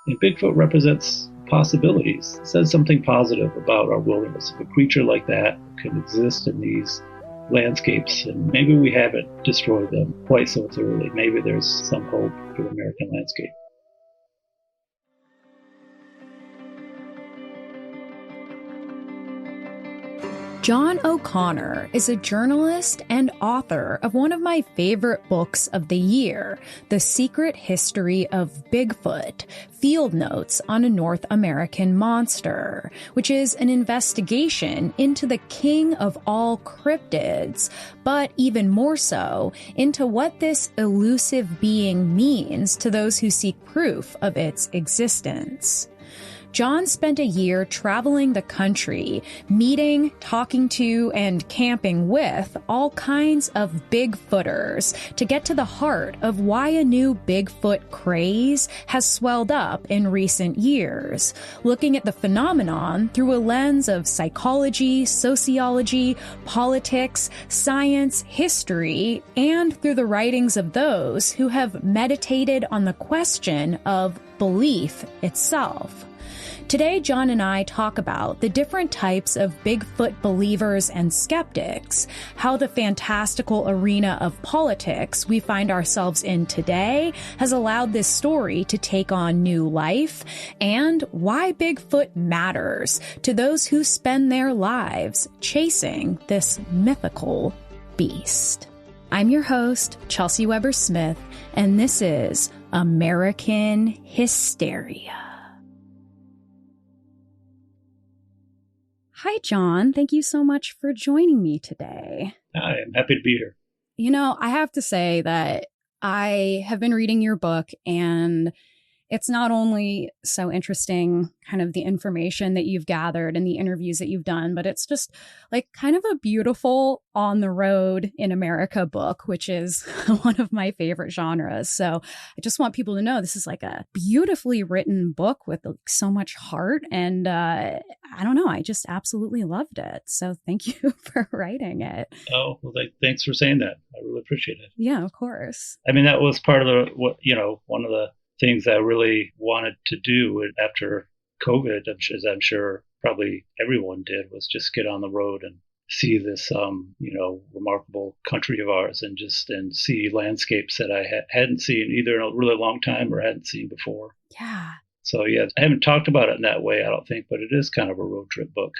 And Bigfoot represents possibilities. It says something positive about our wilderness. If a creature like that can exist in these landscapes, and maybe we haven't destroyed them quite so thoroughly. Maybe there's some hope for the American landscape. John O'Connor is a journalist and author of one of my favorite books of the year, The Secret History of Bigfoot, Field Notes on a North American Monster, which is an investigation into the king of all cryptids, but even more so, into what this elusive being means to those who seek proof of its existence. John spent a year traveling the country, meeting, talking to, and camping with all kinds of Bigfooters to get to the heart of why a new Bigfoot craze has swelled up in recent years, looking at the phenomenon through a lens of psychology, sociology, politics, science, history, and through the writings of those who have meditated on the question of belief itself. Today, John and I talk about the different types of Bigfoot believers and skeptics, how the fantastical arena of politics we find ourselves in today has allowed this story to take on new life, and why Bigfoot matters to those who spend their lives chasing this mythical beast. I'm your host, Chelsey Weber-Smith, and this is American Hysteria. Hi, John. Thank you so much for joining me today. I am happy to be here. You know, I have to say that I have been reading your book, and it's not only so interesting, kind of the information that you've gathered and the interviews that you've done, but it's just like kind of a beautiful on the road in America book, which is one of my favorite genres. So I just want people to know this is like a beautifully written book with like so much heart. And I don't know, I just absolutely loved it. So thank you for writing it. Oh, well, thanks for saying that. I really appreciate it. Yeah, of course. I mean, that was part of one of the things I really wanted to do after COVID, as I'm sure probably everyone did, was just get on the road and see this, remarkable country of ours, and see landscapes that I hadn't seen either in a really long time or hadn't seen before. Yeah. So, yeah, I haven't talked about it in that way, I don't think, but it is kind of a road trip book.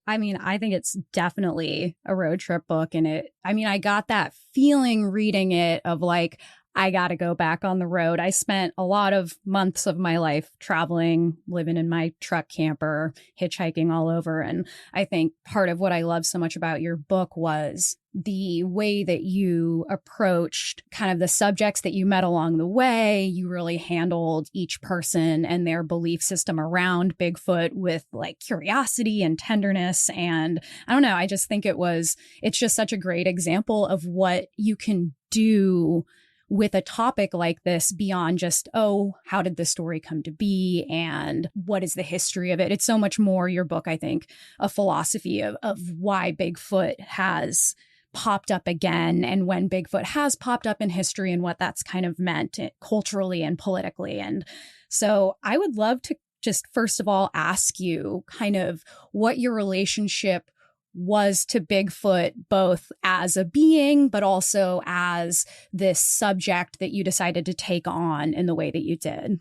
I mean, I think it's definitely a road trip book. And I got that feeling reading it of like, I got to go back on the road. I spent a lot of months of my life traveling, living in my truck camper, hitchhiking all over. And I think part of what I love so much about your book was the way that you approached kind of the subjects that you met along the way. You really handled each person and their belief system around Bigfoot with like curiosity and tenderness. And I don't know, I just think it's just such a great example of what you can do with a topic like this beyond just, oh, how did the story come to be and what is the history of it? It's so much more, your book, I think, a philosophy of why Bigfoot has popped up again and when Bigfoot has popped up in history and what that's kind of meant culturally and politically. And so I would love to just first of all ask you kind of what your relationship was to Bigfoot, both as a being, but also as this subject that you decided to take on in the way that you did.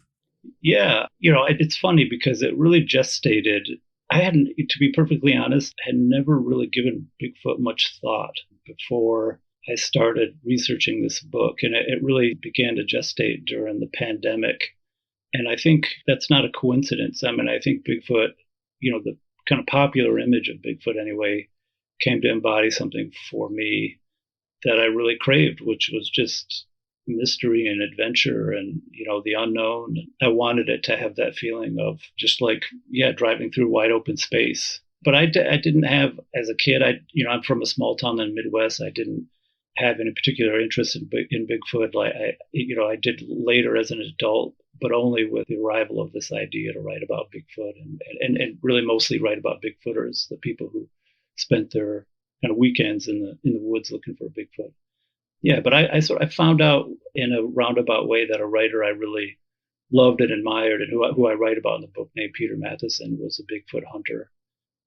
Yeah, it's funny because it really gestated. I hadn't, to be perfectly honest, had never really given Bigfoot much thought before I started researching this book. And it really began to gestate during the pandemic. And I think that's not a coincidence. I mean, I think Bigfoot, the kind of popular image of Bigfoot anyway, came to embody something for me that I really craved, which was just mystery and adventure and, the unknown. I wanted it to have that feeling of just like, driving through wide open space. But I didn't have, as a kid, I'm from a small town in the Midwest. I didn't have any particular interest in Bigfoot. Like I did later as an adult, but only with the arrival of this idea to write about Bigfoot and really mostly write about Bigfooters, the people who spent their kind of weekends in the woods looking for Bigfoot. Yeah, but I found out in a roundabout way that a writer I really loved and admired, and who I write about in the book, named Peter Matheson, was a Bigfoot hunter.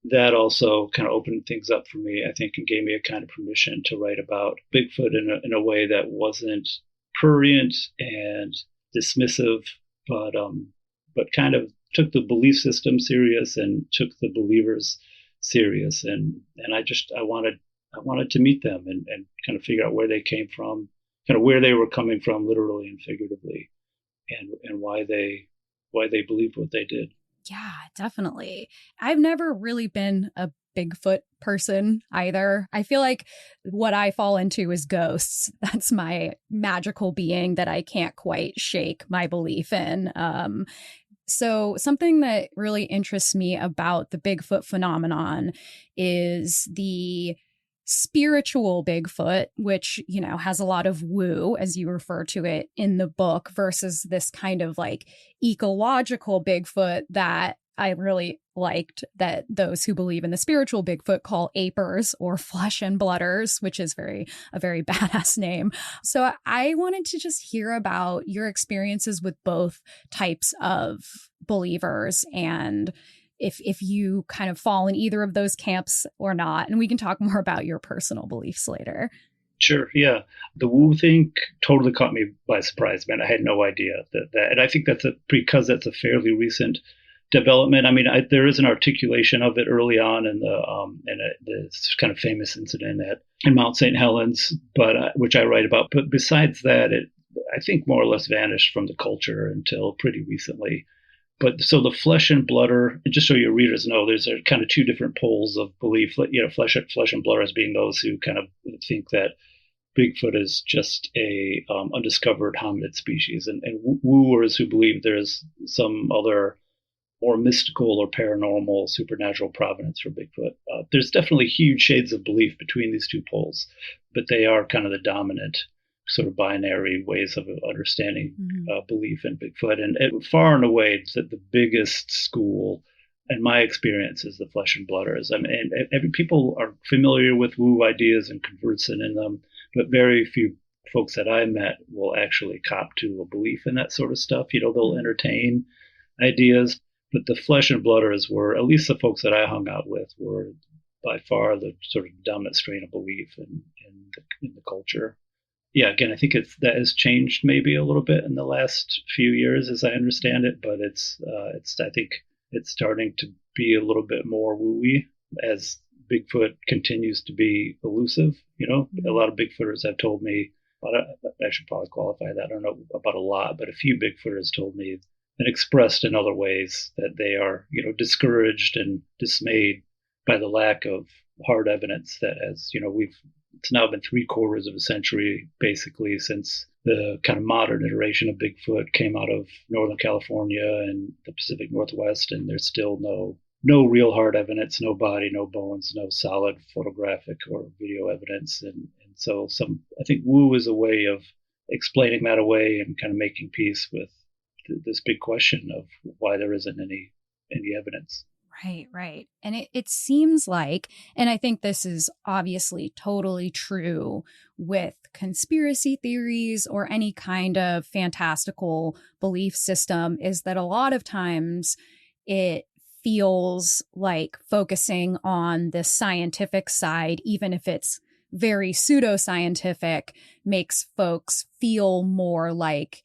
That also kind of opened things up for me, I think, and gave me a kind of permission to write about Bigfoot in a way that wasn't prurient and dismissive, but kind of took the belief system serious and took the believers serious. And I wanted to meet them and kind of figure out where they came from, kind of where they were coming from, literally and figuratively, and why they believed what they did. Yeah, definitely. I've never really been a Bigfoot person either. I feel like what I fall into is ghosts. That's my magical being that I can't quite shake my belief in. So something that really interests me about the Bigfoot phenomenon is the spiritual Bigfoot, which, you know, has a lot of woo, as you refer to it in the book, versus this kind of like ecological Bigfoot that I really liked, that those who believe in the spiritual Bigfoot call apers or flesh and blooders, which is a very badass name. So I wanted to just hear about your experiences with both types of believers, and if you kind of fall in either of those camps or not. And we can talk more about your personal beliefs later. Sure. Yeah. The woo thing totally caught me by surprise, man. I had no idea that, and I think because that's a fairly recent development. I mean, there is an articulation of it early on in this kind of famous incident in Mount St. Helens, but which I write about. But besides that, it, I think, more or less vanished from the culture until pretty recently. But so the flesh and blooder, just so your readers know, there's kind of two different poles of belief. You know, flesh and blooder as being those who kind of think that Bigfoot is just a undiscovered hominid species, and wooers who believe there's some other more mystical or paranormal, supernatural provenance for Bigfoot. There's definitely huge shades of belief between these two poles, but they are kind of the dominant sort of binary ways of understanding belief in Bigfoot. And far and away, the biggest school, in my experience, is the flesh and blooders. I mean, people are familiar with woo ideas and conversant in them, but very few folks that I met will actually cop to a belief in that sort of stuff. You know, they'll entertain ideas, but the flesh and blooders were, at least the folks that I hung out with, were by far the sort of dominant strain of belief in the culture. Yeah, again, I think that has changed maybe a little bit in the last few years, as I understand it. But I think it's starting to be a little bit more wooey as Bigfoot continues to be elusive. You know, a lot of Bigfooters have told me. I should probably qualify that. I don't know about a lot, but a few Bigfooters told me and expressed in other ways that they are, you know, discouraged and dismayed by the lack of hard evidence that, as you know, it's now been 3/4 of a century, basically, since the kind of modern iteration of Bigfoot came out of Northern California and the Pacific Northwest, and there's still no real hard evidence, no body, no bones, no solid photographic or video evidence. And so I think woo is a way of explaining that away and kind of making peace with this big question of why there isn't any evidence. Right. And it seems like, and I think this is obviously totally true with conspiracy theories or any kind of fantastical belief system, is that a lot of times it feels like focusing on the scientific side, even if it's very pseudoscientific, makes folks feel more like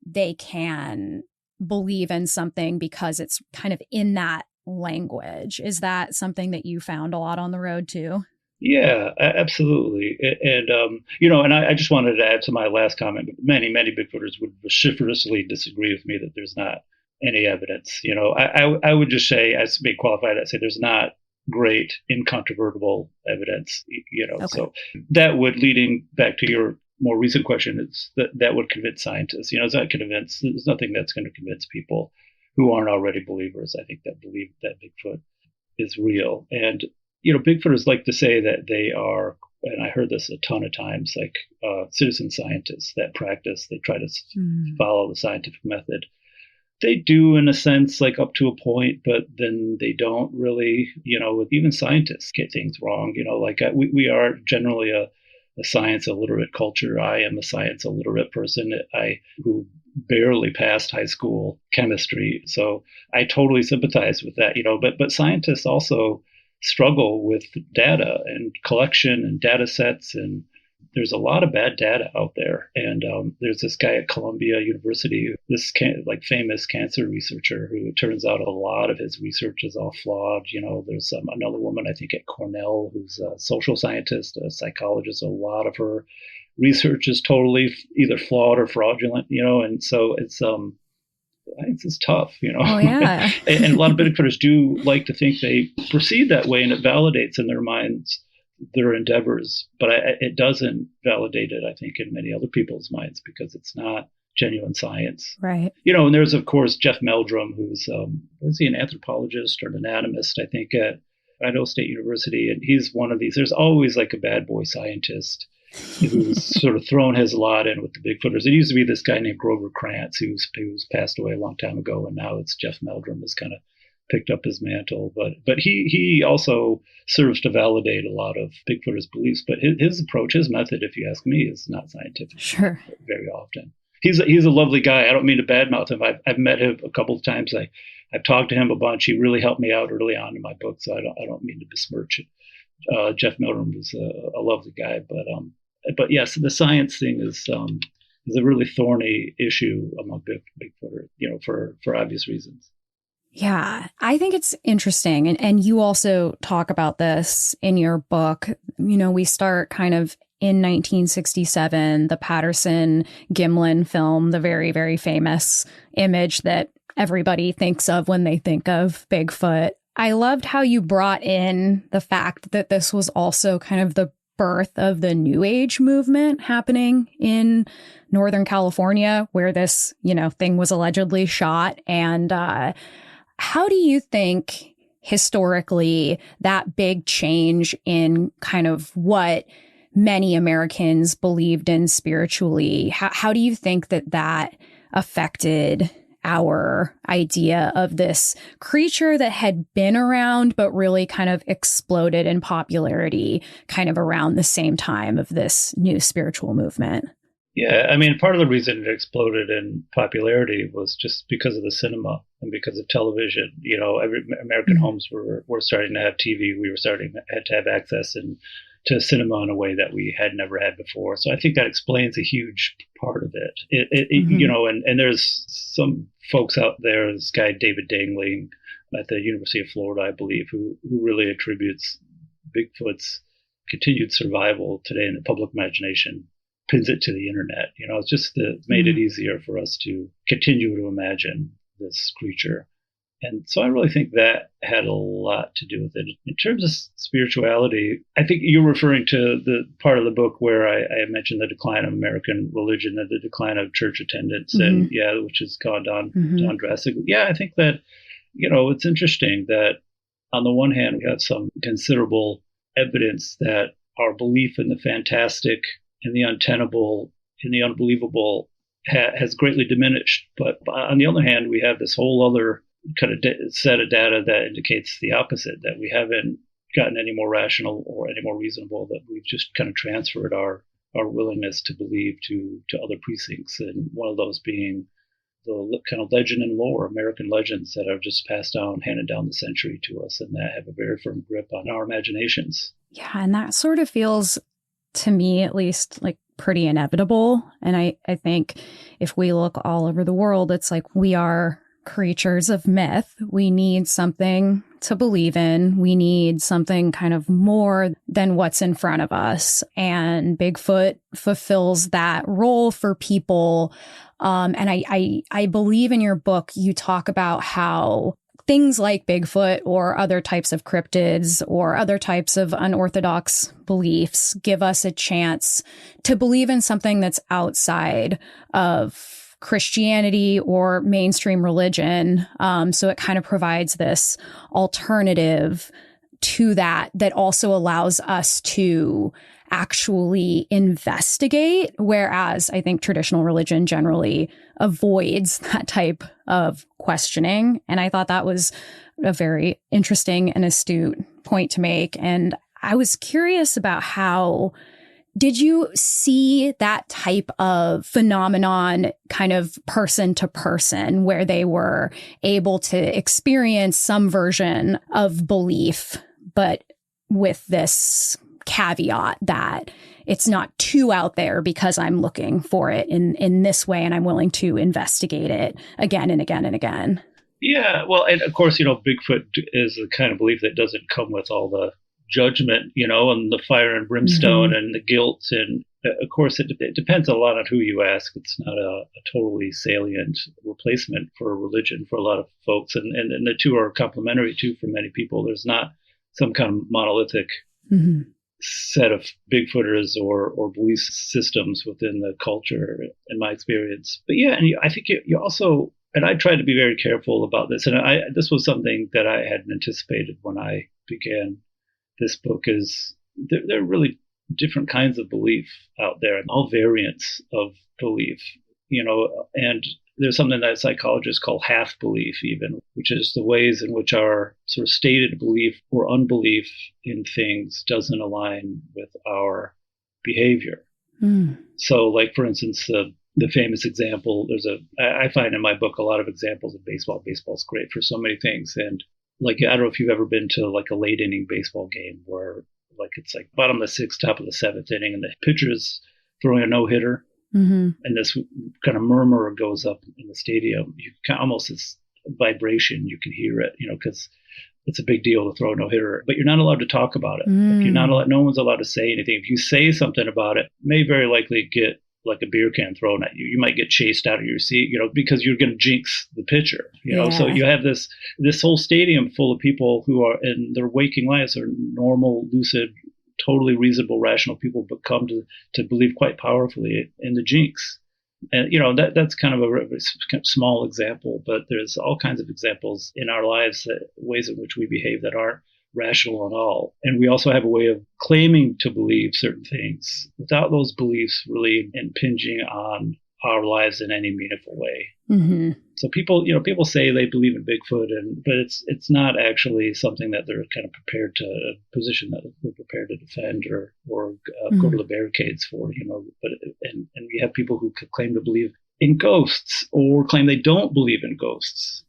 they can believe in something because it's kind of in that language. Is that something that you found a lot on the road too? Yeah, absolutely. And, and I just wanted to add to my last comment, many Bigfooters would vociferously disagree with me that there's not any evidence. You know, I would just say, as being qualified, I'd say there's not great, incontrovertible evidence, you know. Okay. So that would, leading back to your more recent question, is that would convince scientists. You know, it's not convinced. There's nothing that's going to convince people who aren't already believers, I think, that believe that Bigfoot is real. And, you know, Bigfooters like to say that they are, and I heard this a ton of times, like citizen scientists that practice, they try to follow the scientific method. They do, in a sense, like up to a point, but then they don't really, you know, even scientists get things wrong. You know, like we are generally a science illiterate culture. I am a science illiterate person who barely passed high school chemistry. So I totally sympathize with that, but scientists also struggle with data and collection and data sets, and there's a lot of bad data out there. And there's this guy at Columbia University, this famous cancer researcher, who it turns out a lot of his research is all flawed. There's another woman, I think, at Cornell, who's a social scientist, a psychologist. A lot of her research is totally either flawed or fraudulent, and so it's tough, Oh, yeah. and a lot of Bigfooters do like to think they proceed that way, and it validates in their minds their endeavors, but it doesn't validate it, I think, in many other people's minds, because it's not genuine science. Right. And there's, of course, Jeff Meldrum, who's, is he an anthropologist or an anatomist, I think, at Idaho State University. And he's one of these, there's always like a bad boy scientist who's sort of thrown his lot in with the Bigfooters. It used to be this guy named Grover Krantz, who's passed away a long time ago. And now it's Jeff Meldrum has kind of picked up his mantle, but he also serves to validate a lot of Bigfooters' beliefs. But his approach, his method, if you ask me, is not scientific. Sure. Very often, he's a lovely guy. I don't mean to badmouth him. I've met him a couple of times. I've talked to him a bunch. He really helped me out early on in my book, so I don't mean to besmirch it. Jeff Meldrum was a lovely guy, but yes, the science thing is a really thorny issue among Bigfooters, for obvious reasons. Yeah, I think it's interesting. And you also talk about this in your book. We start kind of in 1967, the Patterson-Gimlin film, the very, very famous image that everybody thinks of when they think of Bigfoot. I loved how you brought in the fact that this was also kind of the birth of the New Age movement happening in Northern California, where this, thing was allegedly shot. And how do you think historically that big change in kind of what many Americans believed in spiritually, how do you think that affected our idea of this creature that had been around, but really kind of exploded in popularity kind of around the same time of this new spiritual movement? Yeah, I mean, part of the reason it exploded in popularity was just because of the cinema and because of television. Every American homes were starting to have TV. We had to have access to cinema in a way that we had never had before. So I think that explains a huge part of it. And there's some folks out there, this guy David Dangling at the University of Florida, I believe, who really attributes Bigfoot's continued survival today in the public imagination, pins it to the internet. It's just made it easier for us to continue to imagine this creature. And so I really think that had a lot to do with it. In terms of spirituality, I think you're referring to the part of the book where I mentioned the decline of American religion and the decline of church attendance, and which has gone down drastically. Yeah, I think that, it's interesting that on the one hand, we have some considerable evidence that our belief in the fantastic, in the untenable, in the unbelievable has greatly diminished. But on the other hand, we have this whole other kind of set of data that indicates the opposite, that we haven't gotten any more rational or any more reasonable, that we've just kind of transferred our willingness to believe to other precincts. And one of those being the kind of legend and lore, American legends that are just passed down, handed down the century to us, and that have a very firm grip on our imaginations. Yeah, and that sort of feels, to me at least, like pretty inevitable. And I think if we look all over the world, it's like we are creatures of myth. We need something to believe in. We need something kind of more than what's in front of us. And Bigfoot fulfills that role for people. And I believe in your book, you talk about how things like Bigfoot or other types of cryptids or other types of unorthodox beliefs give us a chance to believe in something that's outside of Christianity or mainstream religion. So it kind of provides this alternative to that also allows us to actually investigate, whereas I think traditional religion generally avoids that type of questioning. And I thought that was a very interesting and astute point to make. And I was curious about how Did you see that type of phenomenon kind of person to person where they were able to experience some version of belief, but with this caveat that it's not too out there because I'm looking for it in this way and I'm willing to investigate it again and again and again? Yeah, well, and of course, Bigfoot is the kind of belief that doesn't come with all the judgment, and the fire and brimstone and the guilt. And of course, it depends a lot on who you ask. It's not a totally salient replacement for religion for a lot of folks. And the two are complementary too for many people. There's not some kind of monolithic set of Bigfooters or belief systems within the culture, in my experience. But yeah, and I think you also, and I tried to be very careful about this, and this was something that I hadn't anticipated when I began this book, is there are really different kinds of belief out there, and all variants of belief, and there's something that psychologists call half belief even, which is the ways in which our sort of stated belief or unbelief in things doesn't align with our behavior. So like, for instance, the famous example, I find in my book a lot of examples of baseball. Baseball's great for so many things. And like, I don't know if you've ever been to like a late inning baseball game where like it's like bottom of the sixth, top of the seventh inning, and the pitcher's throwing a no-hitter. And this kind of murmur goes up in the stadium. You can almost, this vibration, you can hear it, because it's a big deal to throw a no-hitter, but you're not allowed to talk about it. Like, you're not allowed, no one's allowed to say anything. If you say something about it, may very likely get like a beer can thrown at you. You might get chased out of your seat, because you're going to jinx the pitcher, So you have this whole stadium full of people who are in their waking lives are normal, lucid, totally reasonable, rational people, but come to believe quite powerfully in the jinx. And, that's kind of a small example, but there's all kinds of examples in our lives, ways in which we behave that aren't rational at all. And we also have a way of claiming to believe certain things without those beliefs really impinging on our lives in any meaningful way. So people say they believe in Bigfoot, but it's not actually something that they're kind of prepared to, a position that they're prepared to defend or go to the barricades for, But and we have people who claim to believe in ghosts or claim they don't believe in ghosts.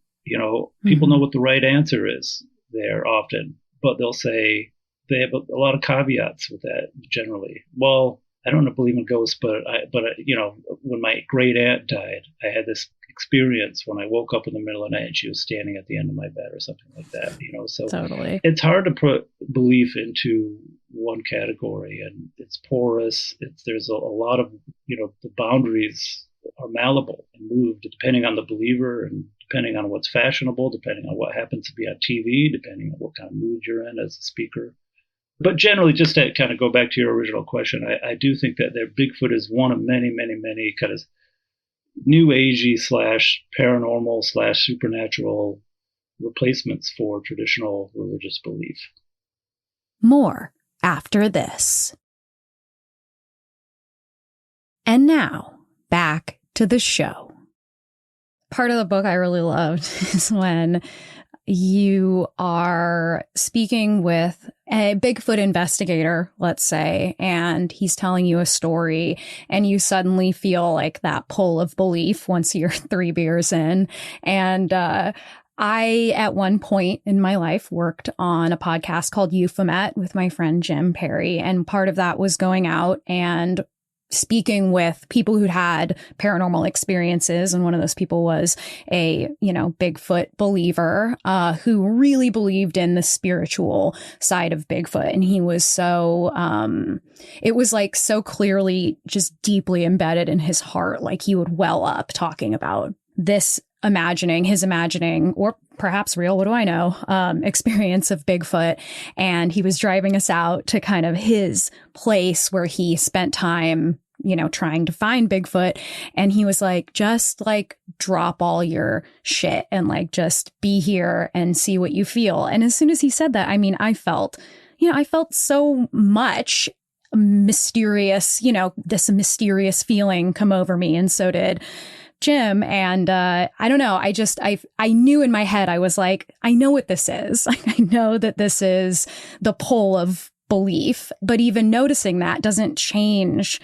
People know what the right answer is there often, but they'll say they have a lot of caveats with that generally. Well, I don't believe in ghosts, but when my great aunt died, I had this experience when I woke up in the middle of the night and she was standing at the end of my bed or something like that, So totally, it's hard to put belief into one category, and it's porous. There's a lot of, the boundaries are malleable and moved depending on the believer and depending on what's fashionable, depending on what happens to be on TV, depending on what kind of mood you're in as a speaker. But generally, just to kind of go back to your original question, I do think that Bigfoot is one of many, many, many kind of new agey / paranormal / supernatural replacements for traditional religious belief. More after this. And now, back to the show. Part of the book I really loved is when you are speaking with a Bigfoot investigator, let's say, and he's telling you a story, and you suddenly feel like that pull of belief once you're 3 beers in. And I, at one point in my life, worked on a podcast called Euphomet with my friend Jim Perry, and part of that was going out and speaking with people who'd had paranormal experiences. And one of those people was a, Bigfoot believer, who really believed in the spiritual side of Bigfoot. And he was so, it was like so clearly just deeply embedded in his heart. Like he would well up talking about his imagining, or perhaps real, what do I know, experience of Bigfoot. And he was driving us out to kind of his place where he spent time, trying to find Bigfoot. And he was like, just like drop all your shit and like just be here and see what you feel. And as soon as he said that, I felt so much mysterious, this mysterious feeling come over me. And so did Jim. And I don't know. I knew in my head, I was like, I know what this is. Like, I know that this is the pull of belief, but even noticing that doesn't change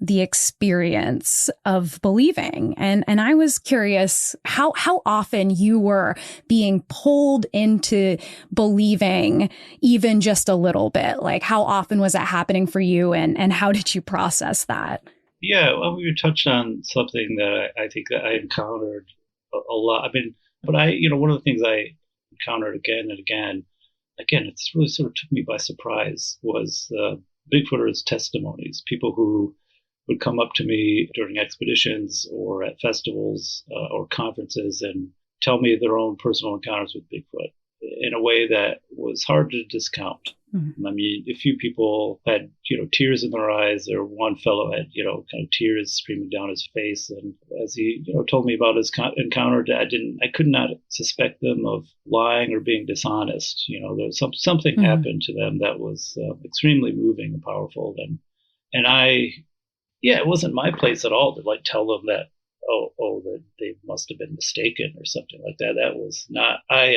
the experience of believing. And I was curious how often you were being pulled into believing even just a little bit. Like, how often was that happening for you, and how did you process that? Yeah, well, we touched on something that I think that I encountered a lot. I mean, but one of the things I encountered again and again, it's really sort of took me by surprise, was Bigfooters' testimonies. People who would come up to me during expeditions or at festivals or conferences and tell me their own personal encounters with Bigfoot in a way that was hard to discount. I mean, a few people had, tears in their eyes, or one fellow had, kind of tears streaming down his face. And as he, told me about his encounter, I could not suspect them of lying or being dishonest. There was something happened to them that was extremely moving and powerful. And it wasn't my place at all to like tell them that, that they must have been mistaken or something like that. That was not, I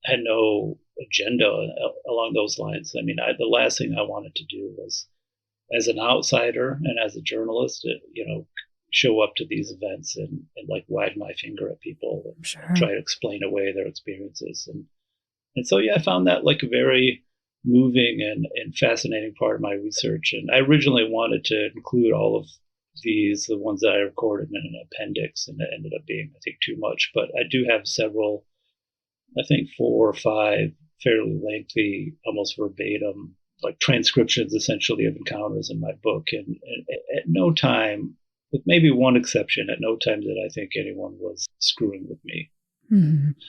had no agenda along those lines. I mean, the last thing I wanted to do was, as an outsider and as a journalist, show up to these events and like wag my finger at people and try to explain away their experiences. And so, I found that like a very moving and fascinating part of my research. And I originally wanted to include all of these, the ones that I recorded, in an appendix, and it ended up being, I think, too much. But I do have several, I think 4 or 5 fairly lengthy, almost verbatim, like transcriptions essentially of encounters in my book. And at no time, with maybe one exception, at no time did I think anyone was screwing with me.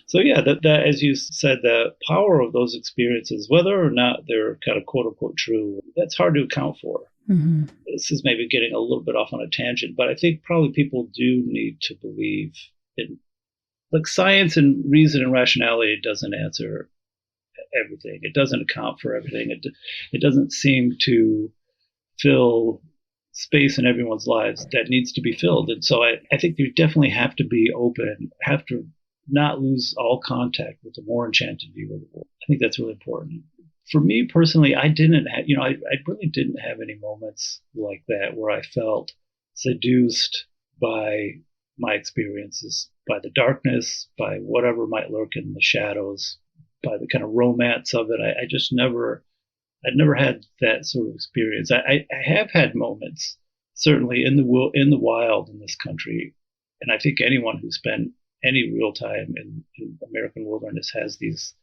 So that as you said, the power of those experiences, whether or not they're kind of quote unquote true, that's hard to account for. This is maybe getting a little bit off on a tangent, but I think probably people do need to believe in, like, science and reason and rationality doesn't answer everything. It doesn't account for everything. It doesn't seem to fill space in everyone's lives that needs to be filled. And so I think you definitely have to be open, have to not lose all contact with the more enchanted view of the world. I think that's really important. For me personally, I didn't have, I really didn't have any moments like that where I felt seduced by my experiences, by the darkness, by whatever might lurk in the shadows, by the kind of romance of it. I'd never had that sort of experience. I have had moments, certainly in the wild in this country, and I think anyone who spent any real time in American wilderness has these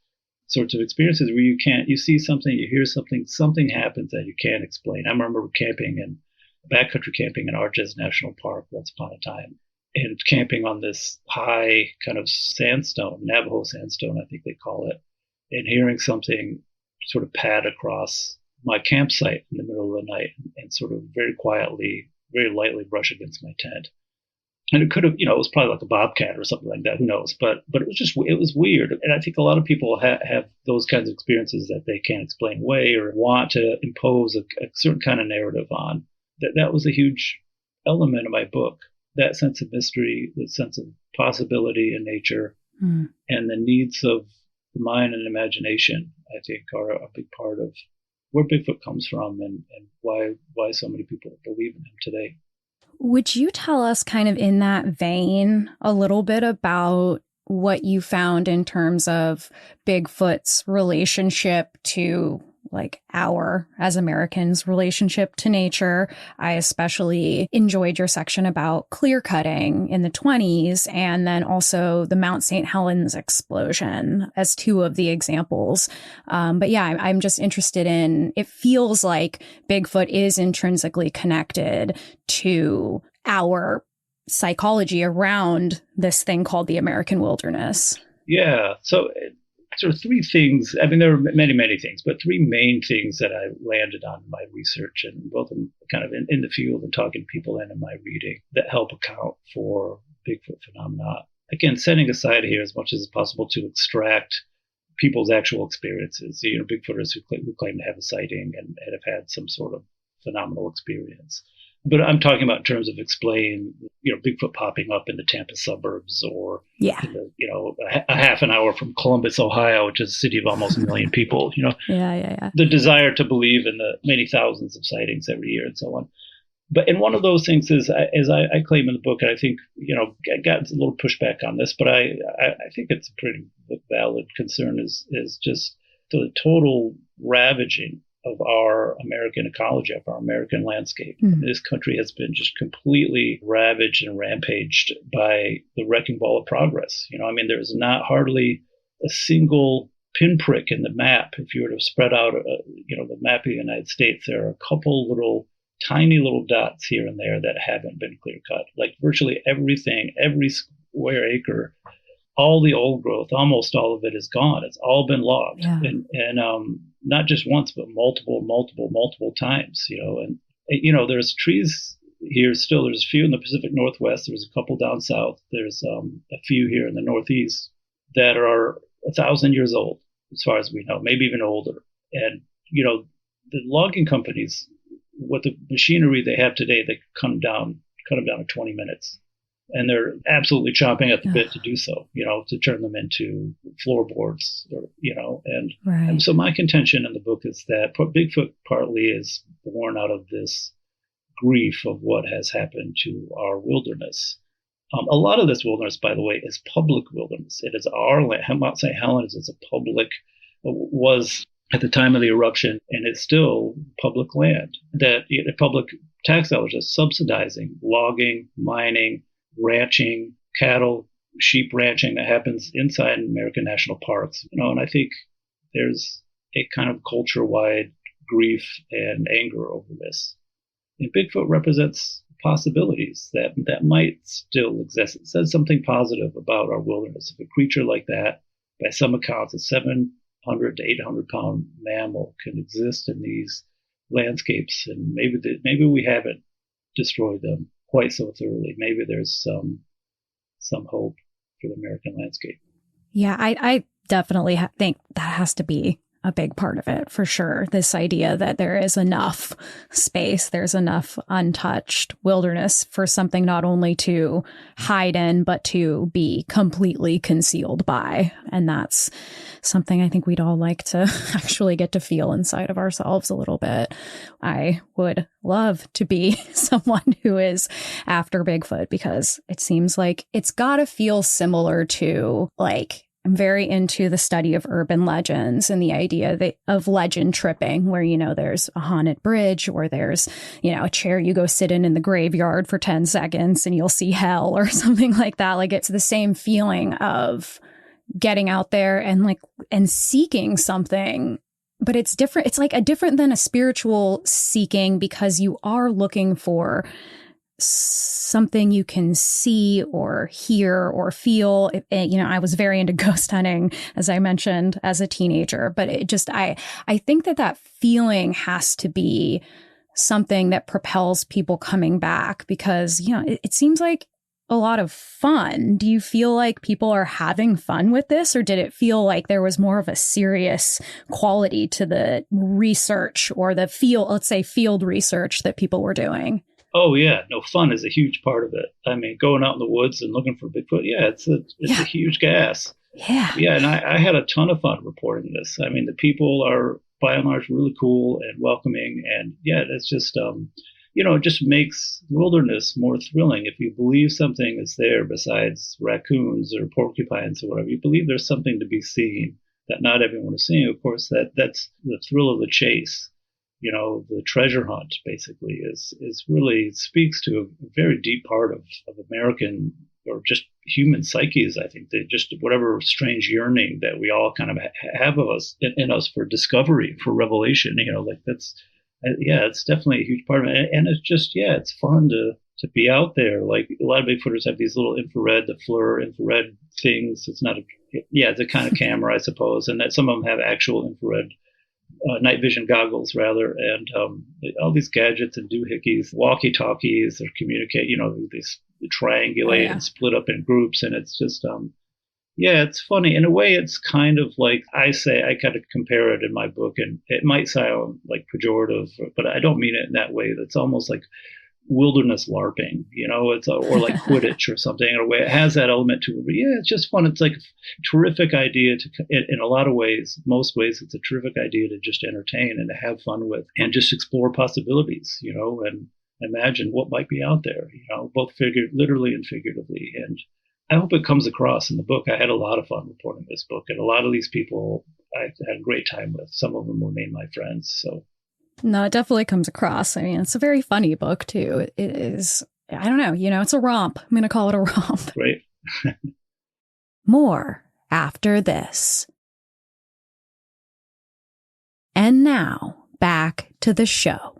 sorts of experiences where you see something, you hear something happens that you can't explain. I remember backcountry camping in Arches National Park once upon a time, and camping on this high kind of sandstone, Navajo sandstone, I think they call it, and hearing something sort of pad across my campsite in the middle of the night and sort of very quietly, very lightly brush against my tent. And it could have, it was probably like a bobcat or something like that. Who knows? But it was weird. And I think a lot of people have those kinds of experiences that they can't explain away or want to impose a certain kind of narrative on. That was a huge element of my book. That sense of mystery, the sense of possibility in nature, and the needs of the mind and imagination, I think, are a big part of where Bigfoot comes from and why so many people believe in him today. Would you tell us, kind of in that vein, a little bit about what you found in terms of Bigfoot's relationship to, like, our, as Americans, relationship to nature? I especially enjoyed your section about clear cutting in the 1920s, and then also the Mount St. Helens explosion as 2 of the examples. But yeah, I'm just interested in, it feels like Bigfoot is intrinsically connected to our psychology around this thing called the American wilderness. Yeah. So sort of 3 things. I mean, there are many, many things, but 3 main things that I landed on in my research, and both of them kind of in the field and talking to people and in my reading, that help account for Bigfoot phenomena. Again, setting aside here as much as possible to extract people's actual experiences. Bigfooters who claim to have a sighting and have had some sort of phenomenal experience. But I'm talking about in terms of explain, Bigfoot popping up in the Tampa suburbs or, Yeah. a half an hour from Columbus, Ohio, which is a city of almost a million people, Yeah. the desire to believe in the many thousands of sightings every year and so on. But and one of those things is, as I claim in the book, and I think, I got a little pushback on this, but I think it's a pretty valid concern, is just the total ravaging of our American ecology, of our American landscape. Mm. This country has been just completely ravaged and rampaged by the wrecking ball of progress. There's not hardly a single pinprick in the map. If you were to spread out, the map of the United States, there are a couple tiny little dots here and there that haven't been clear cut. Like virtually everything, every square acre, all the old growth, almost all of it is gone. It's all been logged, and not just once, but multiple times. There's trees here still. There's a few in the Pacific Northwest. There's a couple down south. There's a few here in the Northeast that are 1,000 years old, as far as we know, maybe even older. And the logging companies, with the machinery they have today, they cut them down to 20 minutes. And they're absolutely chomping at the bit to do so, to turn them into floorboards, and so my contention in the book is that Bigfoot partly is born out of this grief of what has happened to our wilderness. A lot of this wilderness, by the way, is public wilderness. It is our land. Mount St. Helens is a was at the time of the eruption, and it's still public land that public tax dollars are subsidizing logging, mining, ranching, cattle, sheep ranching that happens inside American national parks. And I think there's a kind of culture-wide grief and anger over this. And Bigfoot represents possibilities that might still exist. It says something positive about our wilderness. If a creature like that, by some accounts, a 700 to 800 pound mammal can exist in these landscapes, and maybe we haven't destroyed them quite so thoroughly. Maybe there's some hope for the American landscape. Yeah, I definitely think that has to be a big part of it, for sure. This idea that there is enough space, there's enough untouched wilderness for something not only to hide in, but to be completely concealed by. And that's something I think we'd all like to actually get to feel inside of ourselves a little bit. I would love to be someone who is after Bigfoot, because it seems like it's got to feel similar to, like, I'm very into the study of urban legends and the idea of legend tripping, where, there's a haunted bridge, or there's, a chair you go sit in the graveyard for 10 seconds and you'll see hell or something like that. Like, it's the same feeling of getting out there and seeking something, but it's different. It's like different than a spiritual seeking, because you are looking for something you can see or hear or feel. I was very into ghost hunting, as I mentioned, as a teenager, but I think that feeling has to be something that propels people coming back, because, it seems like a lot of fun. Do you feel like people are having fun with this, or did it feel like there was more of a serious quality to the research or the field research that people were doing? Oh, yeah. No, fun is a huge part of it. I mean, going out in the woods and looking for Bigfoot, it's a huge gas. Yeah. Yeah, and I had a ton of fun reporting this. I mean, the people are, by and large, really cool and welcoming. And, it's just, it just makes wilderness more thrilling. If you believe something is there besides raccoons or porcupines or whatever, you believe there's something to be seen that not everyone is seeing. Of course, that's the thrill of the chase. The treasure hunt basically is really speaks to a very deep part of American, or just human psyches. I think that just whatever strange yearning that we all kind of have of us in us for discovery, for revelation, it's definitely a huge part of it. And it's just, it's fun to be out there. Like, a lot of Bigfooters have these little the FLIR infrared things. It's not it's a kind of camera, I suppose. And that some of them have actual infrared night vision goggles, rather, and all these gadgets and doohickeys, walkie-talkies, or communicate, they triangulate and split up in groups. And it's just, it's funny. In a way, it's kind of like, I kind of compare it in my book, and it might sound like pejorative, but I don't mean it in that way. That's almost like wilderness LARPing, or like Quidditch or something in a way. It has that element to it. But yeah, it's just fun. It's like a terrific idea in a lot of ways, most ways, it's a terrific idea to just entertain and to have fun with and just explore possibilities, and imagine what might be out there, both literally and figuratively. And I hope it comes across in the book. I had a lot of fun reporting this book, and a lot of these people I had a great time with. Some of them remain my friends. So, no, it definitely comes across. I mean, it's a very funny book too. It is. I don't know. It's a romp. I'm going to call it a romp. Great. More after this. And now back to the show.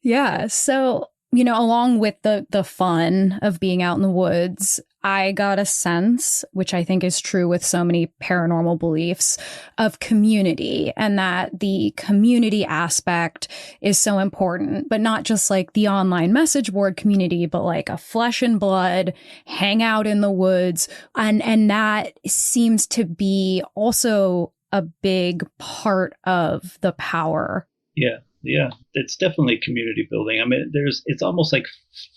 Yeah. So, along with the fun of being out in the woods, I got a sense, which I think is true with so many paranormal beliefs, of community, and that the community aspect is so important, but not just like the online message board community, but like a flesh and blood, hang out in the woods. And that seems to be also a big part of the power. Yeah, it's definitely community building. I mean, it's almost like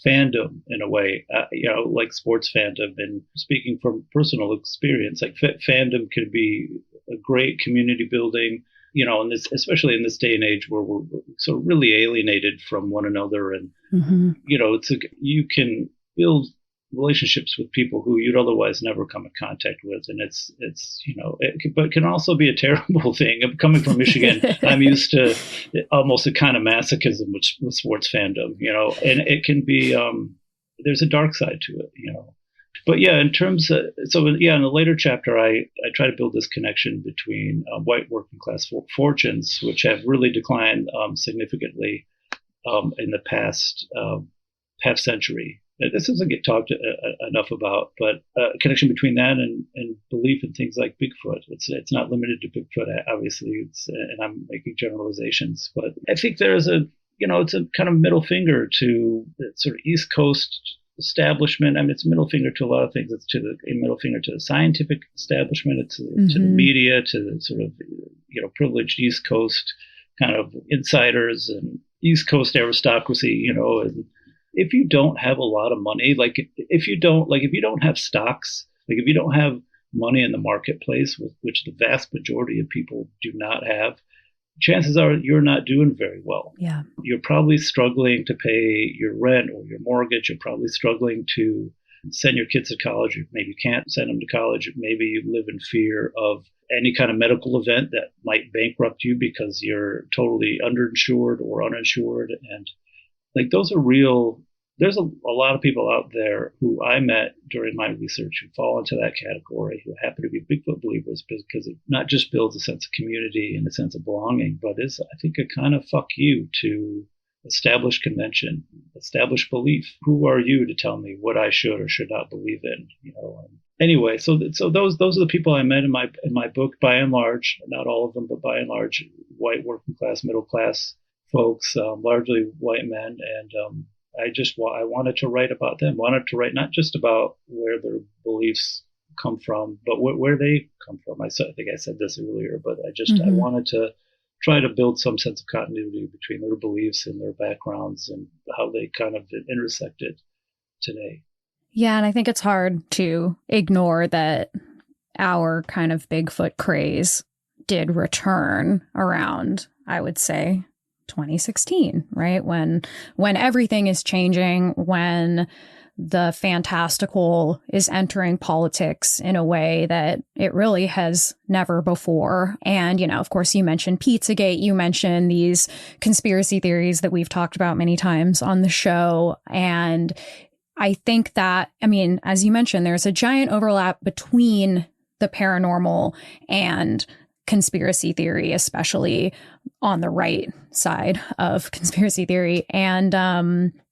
fandom in a way, like sports fandom. And speaking from personal experience, like fandom could be a great community building, in this, especially in this day and age where we're so really alienated from one another. And, you can build relationships with people who you'd otherwise never come in contact with. And but it can also be a terrible thing. Coming from Michigan, I'm used to almost a kind of masochism with sports fandom, and it can be, there's a dark side to it, But yeah, in terms of, in the later chapter, I try to build this connection between white working class fortunes, which have really declined significantly in the past half century. This doesn't get talked enough about, but a connection between that and belief in things like Bigfoot. It's not limited to Bigfoot, obviously. And I'm making generalizations, but I think there's it's a kind of middle finger to the sort of East Coast establishment. I mean, it's a middle finger to a lot of things. It's a middle finger to the scientific establishment. It's to the media, to the sort of privileged East Coast kind of insiders and East Coast aristocracy. And if you don't have a lot of money, if you don't have stocks, if you don't have money in the marketplace, which the vast majority of people do not have, chances are you're not doing very well. Yeah. You're probably struggling to pay your rent or your mortgage. You're probably struggling to send your kids to college. Maybe you can't send them to college. Maybe you live in fear of any kind of medical event that might bankrupt you because you're totally underinsured or uninsured. And those are real. There's a lot of people out there who I met during my research who fall into that category, who happen to be Bigfoot believers, because it not just builds a sense of community and a sense of belonging, but is, I think, a kind of fuck you to established convention, established belief. Who are you to tell me what I should or should not believe in? Anyway, so those are the people I met in my book. By and large, not all of them, but by and large, white working class, middle class folks, largely white men, and I wanted to write about them. Wanted to write not just about where their beliefs come from, but where they come from. I think I said this earlier, but I wanted to try to build some sense of continuity between their beliefs and their backgrounds and how they kind of intersected today. Yeah, and I think it's hard to ignore that our kind of Bigfoot craze did return around, I would say, 2016, right? When everything is changing, when the fantastical is entering politics in a way that it really has never before. And, of course, you mentioned Pizzagate, you mentioned these conspiracy theories that we've talked about many times on the show. And I think that, as you mentioned, there's a giant overlap between the paranormal and conspiracy theory, especially on the right side of conspiracy theory. And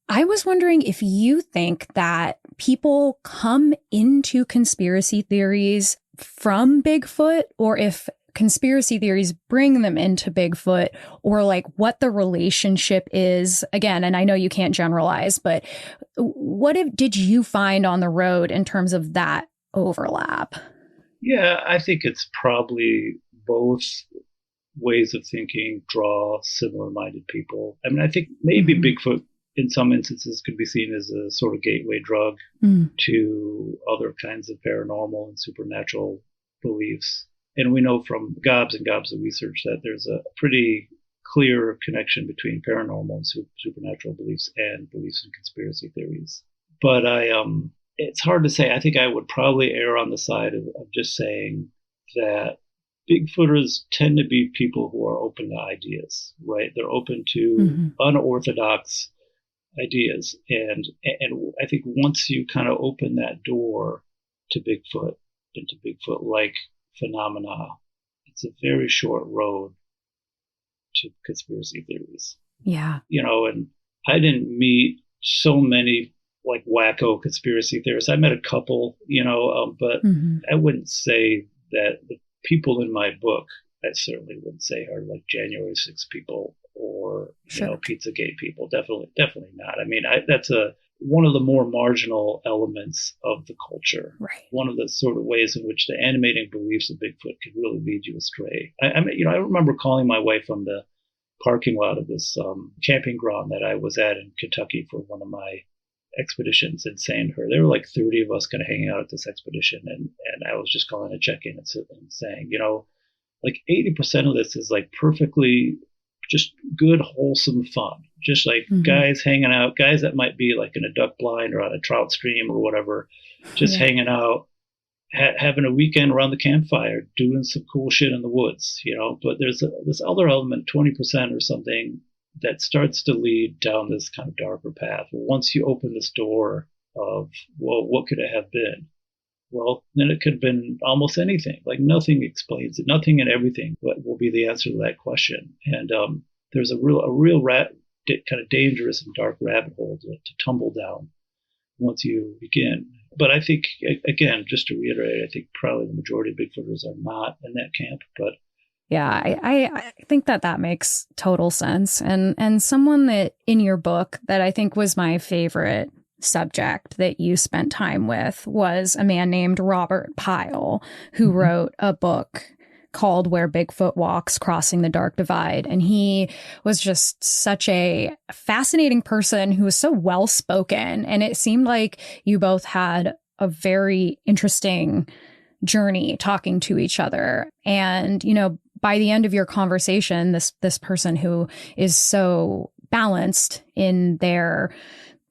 I was wondering if you think that people come into conspiracy theories from Bigfoot, or if conspiracy theories bring them into Bigfoot, or what the relationship is. Again, and I know you can't generalize, but what did you find on the road in terms of that overlap? Yeah, I think it's probably both ways of thinking draw similar-minded people. I think maybe Bigfoot in some instances could be seen as a sort of gateway drug to other kinds of paranormal and supernatural beliefs. And we know from gobs and gobs of research that there's a pretty clear connection between paranormal and supernatural beliefs and beliefs in conspiracy theories. But it's hard to say. I think I would probably err on the side of just saying that Bigfooters tend to be people who are open to ideas, right? They're open to unorthodox ideas. And I think once you kind of open that door to Bigfoot and to Bigfoot-like phenomena, it's a very short road to conspiracy theories. Yeah. And I didn't meet so many like wacko conspiracy theorists. I met a couple, but I wouldn't say that the people in my book, I certainly wouldn't say are like January 6th people or, Pizzagate people. Definitely not. I mean, that's one of the more marginal elements of the culture. Right. One of the sort of ways in which the animating beliefs of Bigfoot can really lead you astray. I remember calling my wife from the parking lot of this camping ground that I was at in Kentucky for one of my expeditions and saying to her, there were like 30 of us kind of hanging out at this expedition, and I was just calling to check in and saying, like 80% of this is like perfectly just good, wholesome fun. Just like guys hanging out, guys that might be like in a duck blind or on a trout stream or whatever, just hanging out, having a weekend around the campfire, doing some cool shit in the woods, But there's this other element, 20% or something, that starts to lead down this kind of darker path. Once you open this door of, well, what could it have been? Well, then it could have been almost anything. Like nothing explains it. Nothing and everything will be the answer to that question. And there's a real kind of dangerous and dark rabbit hole to tumble down once you begin. But I think, again, just to reiterate, I think probably the majority of Bigfooters are not in that camp. But yeah, I think that makes total sense. And someone that in your book that I think was my favorite subject that you spent time with was a man named Robert Pyle, who wrote a book called Where Bigfoot Walks, Crossing the Dark Divide. And he was just such a fascinating person who was so well-spoken. And it seemed like you both had a very interesting journey talking to each other. And, by the end of your conversation, this person who is so balanced in their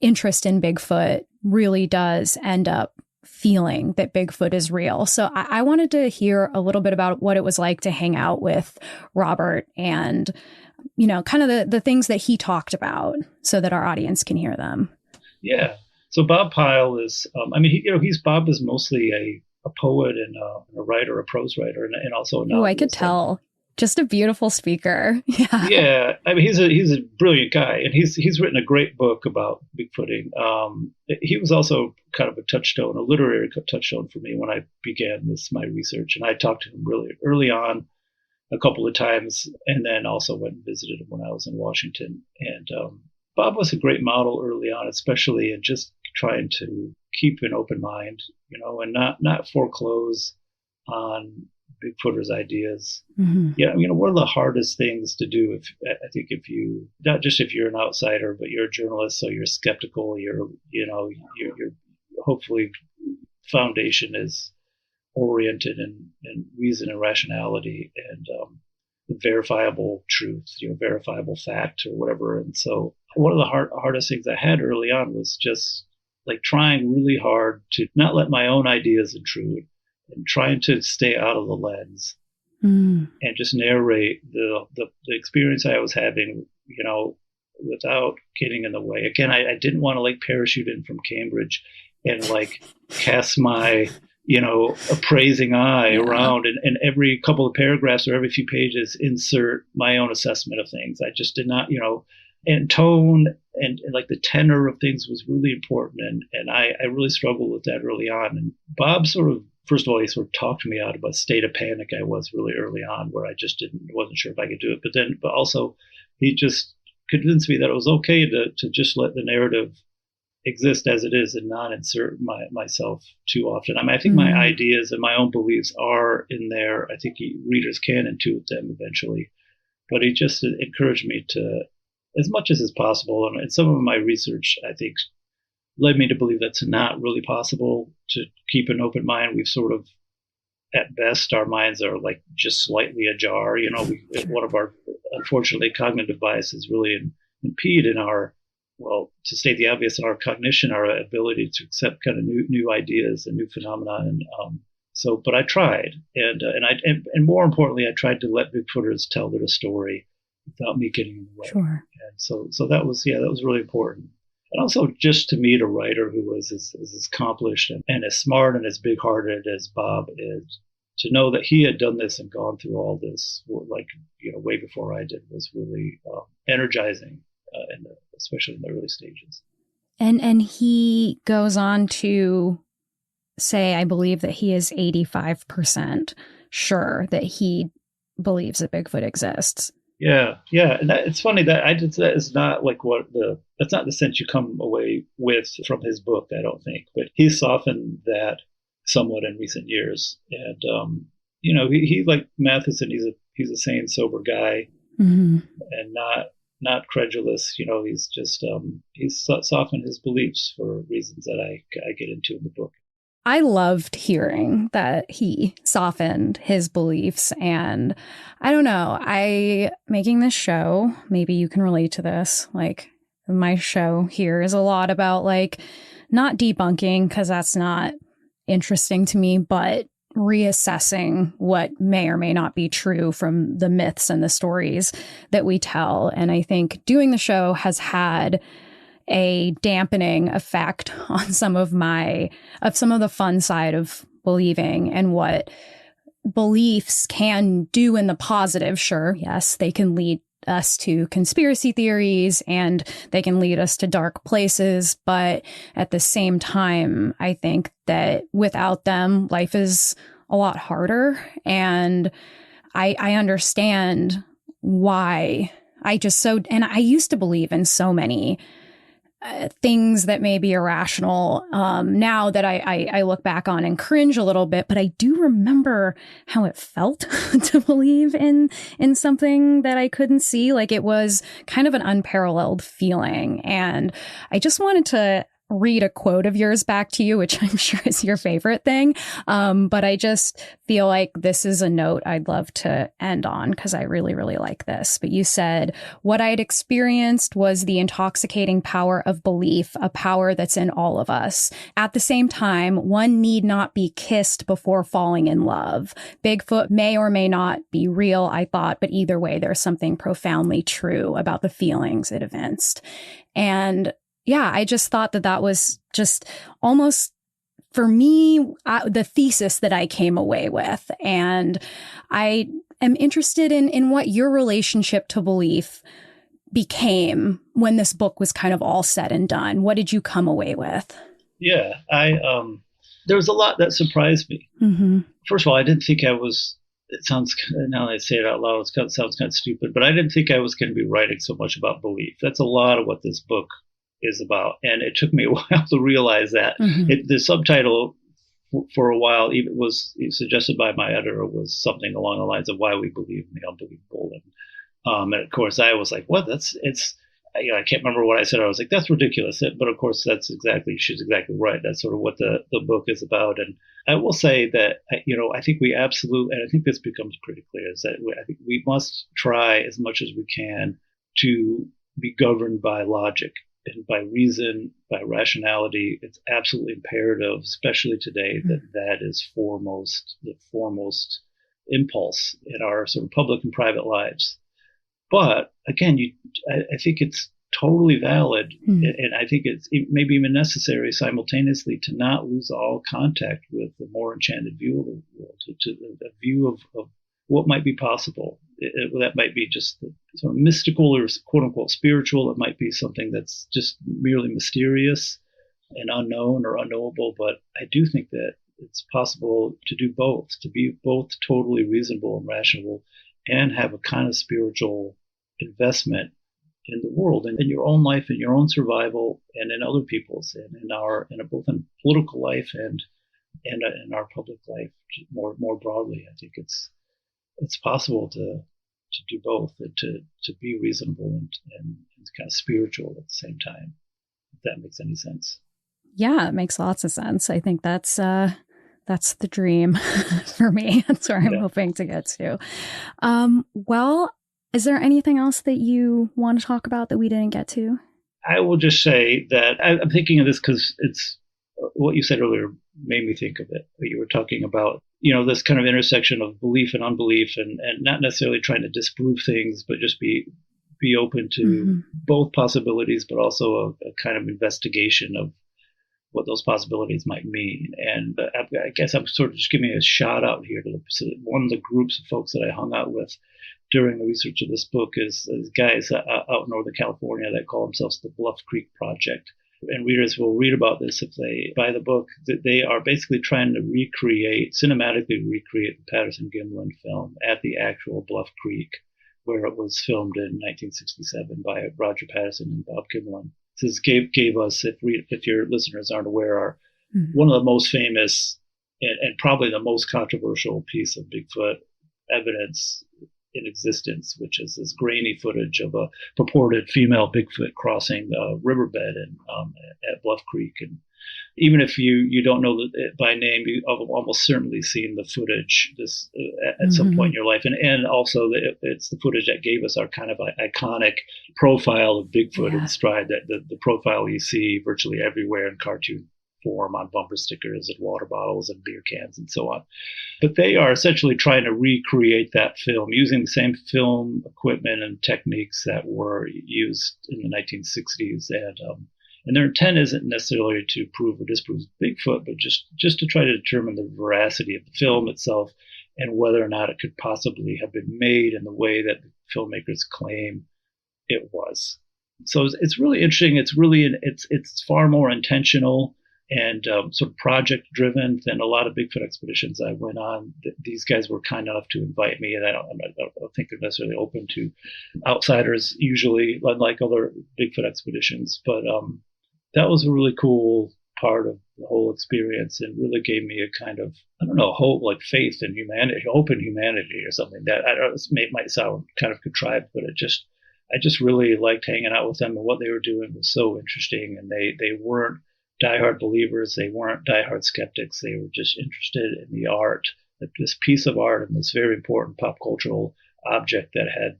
interest in Bigfoot really does end up feeling that Bigfoot is real. So I wanted to hear a little bit about what it was like to hang out with Robert and, kind of the things that he talked about so that our audience can hear them. Yeah. So Bob Pyle is, Bob is mostly a poet and a writer, a prose writer, and also a novelist. Oh, I could tell. Just a beautiful speaker. Yeah. Yeah. I mean, he's a brilliant guy, and he's written a great book about Bigfooting. He was also kind of a literary touchstone for me when I began my research, and I talked to him really early on a couple of times, and then also went and visited him when I was in Washington. And Bob was a great model early on, especially in just trying to keep an open mind, and not foreclose on Bigfooters' ideas. One of the hardest things to do, if you, not just if you're an outsider, but you're a journalist, so you're skeptical, you're hopefully foundation is oriented in reason and rationality and verifiable truth, verifiable fact or whatever. And so one of the hardest things I had early on was just like trying really hard to not let my own ideas intrude and trying to stay out of the lens and just narrate the experience I was having, without getting in the way. Again, I didn't want to like parachute in from Cambridge and like cast my, appraising eye around and every couple of paragraphs or every few pages insert my own assessment of things. I just did not, and tone and like the tenor of things was really important. And I really struggled with that early on. And Bob first of all, he sort of talked me out of a state of panic I was really early on where I just wasn't sure if I could do it. But also he just convinced me that it was okay to just let the narrative exist as it is and not insert myself too often. I mean, I think my ideas and my own beliefs are in there. I think readers can intuit them eventually, but he just encouraged me to as much as is possible. And some of my research, I think, led me to believe that's not really possible to keep an open mind. We've sort of, at best, our minds are like just slightly ajar. One of our, unfortunately, cognitive biases really impede in our, well, to state the obvious, in our cognition, our ability to accept kind of new ideas and new phenomena. And but I tried, and more importantly, I tried to let Bigfooters tell their story without me getting in the way. Sure. And so that was really important. And also just to meet a writer who was as accomplished and as smart and as big-hearted as Bob is, to know that he had done this and gone through all this, like, way before I did, was really energizing, especially in the early stages. And he goes on to say, I believe that he is 85% sure that he believes that Bigfoot exists. Yeah. And it's funny that that is not like that's not the sense you come away with from his book, I don't think. But he softened that somewhat in recent years. And, he like Matheson, he's a sane, sober guy, mm-hmm. and not credulous. He's just, he's softened his beliefs for reasons that I get into in the book. I loved hearing that he softened his beliefs. And I don't know, making this show, maybe you can relate to this. Like, my show here is a lot about, like, not debunking, because that's not interesting to me, but reassessing what may or may not be true from the myths and the stories that we tell. And I think doing the show has had a dampening effect on some of the fun side of believing and what beliefs can do in the positive. Sure, yes, they can lead us to conspiracy theories and they can lead us to dark places. But at the same time, I think that without them, life is a lot harder. And I understand why and I used to believe in so many things that may be irrational now that I look back on and cringe a little bit, but I do remember how it felt to believe in something that I couldn't see. Like, it was kind of an unparalleled feeling. And I just wanted to read a quote of yours back to you, which I'm sure is your favorite thing. But I just feel like this is a note I'd love to end on because I really, really like this. But you said, what I'd experienced was the intoxicating power of belief, a power that's in all of us. At the same time, one need not be kissed before falling in love. Bigfoot may or may not be real, I thought, but either way, there's something profoundly true about the feelings it evinced. And yeah, I just thought that was just almost, for me, the thesis that I came away with. And I am interested in what your relationship to belief became when this book was kind of all said and done. What did you come away with? Yeah, there was a lot that surprised me. Mm-hmm. First of all, I didn't think it sounds, now that I say it out loud, it sounds kind of stupid, but I didn't think I was going to be writing so much about belief. That's a lot of what this book is about. And it took me a while to realize that. Mm-hmm. The subtitle for a while even was suggested by my editor was something along the lines of why we believe in the unbelievable. And of course I was like, what? I can't remember what I said. I was like, that's ridiculous. But of course she's exactly right. That's sort of what the book is about. And I will say that, I think we absolutely, and I think this becomes pretty clear, is that I think we must try as much as we can to be governed by logic and by reason, by rationality. It's absolutely imperative, especially today, that is the foremost impulse in our sort of public and private lives. But again, I think it's totally valid, and I think it may be even necessary simultaneously to not lose all contact with the more enchanted view of the world, to a view of what might be possible. That might be just the sort of mystical or quote unquote spiritual. It might be something that's just merely mysterious and unknown or unknowable. But I do think that it's possible to do both, to be both totally reasonable and rational and have a kind of spiritual investment in the world and in your own life, in your own survival, and in other people's, and both in political life and in our public life more broadly. I think it's possible to to do both and to be reasonable and kind of spiritual at the same time, if that makes any sense. Yeah, it makes lots of sense. I think that's the dream for me. That's where I'm hoping to get to. Well, is there anything else that you want to talk about that we didn't get to? I will just say that I'm thinking of this because it's what you said earlier made me think of it. You were talking about, this kind of intersection of belief and unbelief and not necessarily trying to disprove things, but just be open to both possibilities, but also a kind of investigation of what those possibilities might mean. And I guess I'm sort of just giving a shout out here to one of the groups of folks that I hung out with during the research of this book is guys out in Northern California that call themselves the Bluff Creek Project. And readers will read about this if they buy the book, that they are basically trying to cinematically recreate the Patterson-Gimlin film at the actual Bluff Creek, where it was filmed in 1967 by Roger Patterson and Bob Gimlin. This gave us, if your listeners aren't aware, one of the most famous and probably the most controversial piece of Bigfoot evidence in existence, which is this grainy footage of a purported female Bigfoot crossing the riverbed at Bluff Creek. And even if you don't know it by name, you've almost certainly seen the footage at some point in your life. And also it's the footage that gave us our kind of iconic profile of Bigfoot in stride, that the profile you see virtually everywhere in cartoon form on bumper stickers and water bottles and beer cans and so on. But they are essentially trying to recreate that film using the same film equipment and techniques that were used in the 1960s. And their intent isn't necessarily to prove or disprove Bigfoot, but just to try to determine the veracity of the film itself and whether or not it could possibly have been made in the way that the filmmakers claim it was. So it's really interesting. It's far more intentional and sort of project driven than a lot of Bigfoot expeditions I went on. These guys were kind enough to invite me, and I don't think they're necessarily open to outsiders usually, unlike other Bigfoot expeditions. But that was a really cool part of the whole experience, and really gave me a kind of, hope, like faith in humanity, hope in humanity or something. That might sound kind of contrived, but I just really liked hanging out with them, and what they were doing was so interesting. And they weren't diehard believers, they weren't diehard skeptics. They were just interested in the art, this piece of art and this very important pop cultural object that had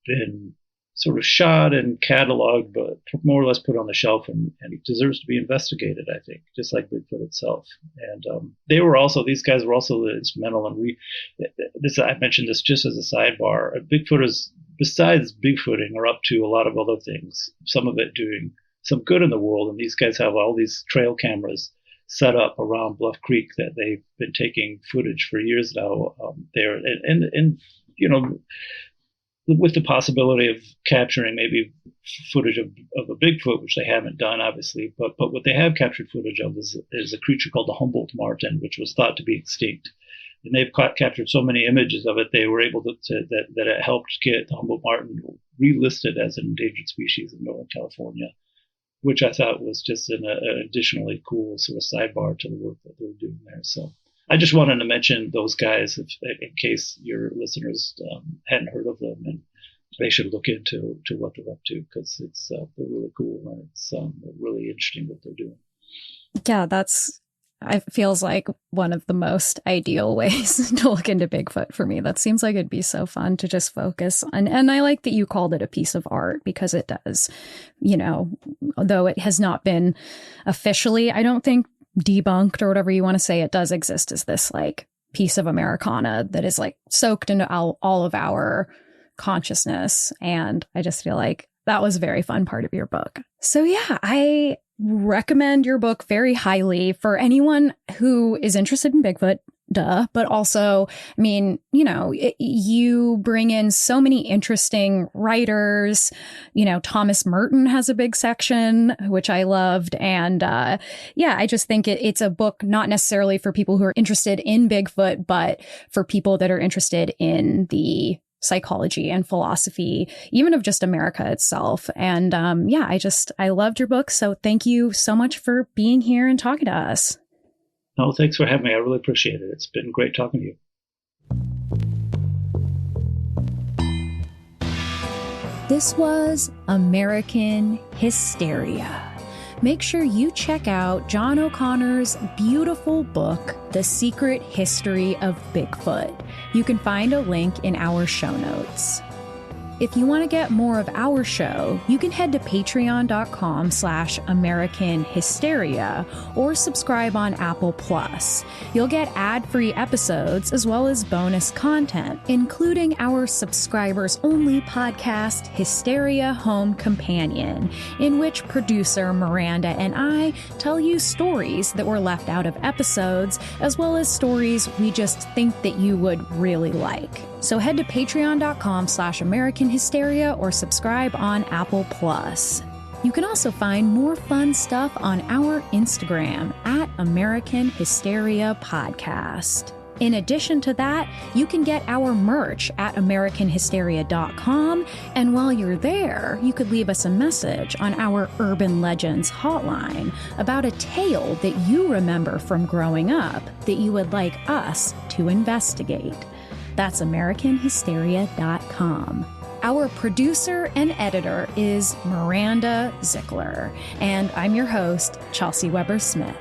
been sort of shot and cataloged, but more or less put on the shelf, and it deserves to be investigated, I think, just like Bigfoot itself. And these guys were also instrumental in I mentioned this just as a sidebar. Bigfooters, besides Bigfooting, are up to a lot of other things, some of it doing some good in the world. And these guys have all these trail cameras set up around Bluff Creek that they've been taking footage for years now there. And with the possibility of capturing maybe footage of a Bigfoot, which they haven't done, obviously. But what they have captured footage of is a creature called the Humboldt marten, which was thought to be extinct. And they've captured so many images of it, they were able that it helped get the Humboldt marten relisted as an endangered species in Northern California, which I thought was just an additionally cool sort of sidebar to the work that they were doing there. So I just wanted to mention those guys in case your listeners hadn't heard of them, and they should look into what they're up to, because they're really cool, and it's really interesting what they're doing. Yeah, it feels like one of the most ideal ways to look into Bigfoot for me. That seems like it'd be so fun to just focus on. And I like that you called it a piece of art, because it does, though it has not been officially, I don't think, debunked or whatever you want to say, it does exist as this like piece of Americana that is like soaked into all of our consciousness. And I just feel like that was a very fun part of your book. So yeah, I recommend your book very highly for anyone who is interested in Bigfoot, but also, I mean, you bring in so many interesting writers. Thomas Merton has a big section, which I loved. And I just think it's a book not necessarily for people who are interested in Bigfoot, but for people that are interested in the psychology and philosophy, even of just America itself. And I loved your book. So thank you so much for being here and talking to us. No, thanks for having me. I really appreciate it. It's been great talking to you. This was American Hysteria. Make sure you check out John O'Connor's beautiful book, The Secret History of Bigfoot. You can find a link in our show notes. If you want to get more of our show, you can head to patreon.com/American Hysteria or subscribe on Apple Plus. You'll get ad-free episodes as well as bonus content, including our subscribers-only podcast, Hysteria Home Companion, in which producer Miranda and I tell you stories that were left out of episodes, as well as stories we just think that you would really like. So head to patreon.com/American Hysteria or subscribe on Apple Plus. You can also find more fun stuff on our Instagram at American Hysteria Podcast. In addition to that, you can get our merch at AmericanHysteria.com, and while you're there, you could leave us a message on our Urban Legends hotline about a tale that you remember from growing up that you would like us to investigate. That's AmericanHysteria.com. Our producer and editor is Miranda Zickler, and I'm your host, Chelsey Weber-Smith.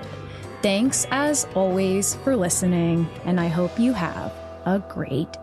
Thanks, as always, for listening, and I hope you have a great